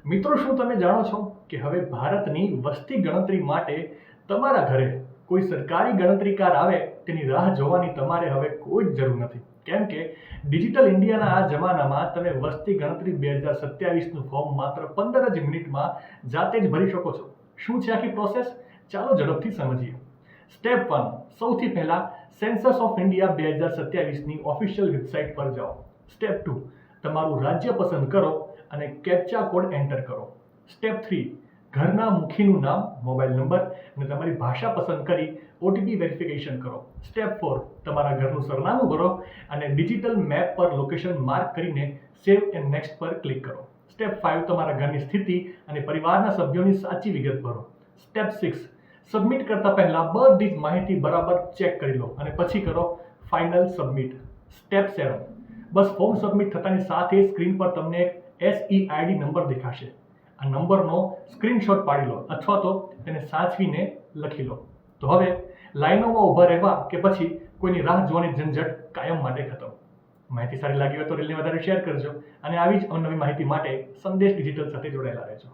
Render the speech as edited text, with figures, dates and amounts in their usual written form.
મિત્રો, શું તમે જાણો છો કે હવે ભારતની વસ્તી ગણતરી માટે તમારા ઘરે કોઈ સરકારી ગણતરીકાર આવે તેની રાહ જોવાની તમારે હવે કોઈ જ જરૂર નથી. કેમ કે ડિજિટલ ઇન્ડિયાના આ જમાનામાં તમે વસ્તી ગણતરી 2027નું ફોર્મ માત્ર 15 જ મિનિટમાં જાતે જ ભરી શકો છો. શું છે આખી પ્રોસેસ? ચાલો ઝડપથી સમજીએ. સ્ટેપ 1, સૌથી પહેલા સેન્સસ ઓફ ઇન્ડિયા 2027ની ઓફિશિયલ વેબસાઇટ પર જાઓ. સ્ટેપ 2, તમારું રાજ્ય પસંદ કરો અને કેપ્ચા કોડ એન્ટર કરો. સ્ટેપ 3, ઘરના મુખીનું નામ, મોબાઈલ નંબર અને તમારી ભાષા પસંદ કરી ઓટીપી વેરિફિકેશન કરો. સ્ટેપ 4, તમારા ઘરનું સરનામું ભરો અને ડિજિટલ મેપ પર લોકેશન માર્ક કરીને સેવ એન્ડ નેક્સ્ટ પર ક્લિક કરો. સ્ટેપ 5, તમારા ઘરની સ્થિતિ અને પરિવારના સભ્યોની સાચી વિગત ભરો. સ્ટેપ 6, સબમિટ કરતા પહેલા બધી જ માહિતી બરાબર ચેક કરી લો અને પછી કરો ફાઇનલ સબમિટ. સ્ટેપ 7, બસ ફોર્મ સબમિટ થતાની સાથે સ્ક્રીન પર તમને એક SEID નંબર દેખાશે. આ નંબરનો સ્ક્રીનશોટ પાડી લો અથવા તો તેને સાચવીને લખી લો. તો હવે લાઈનોમાં ઊભા રહેવા કે પછી કોઈની રાહ જોવાની ઝંઝટ કાયમ માટે ખતમ. માહિતી સારી લાગી હોય તો રીલને વધારે શેર કરજો અને આવી જ અવનવી માહિતી માટે સંદેશ ડિજિટલ સાથે જોડાયેલા રહેજો.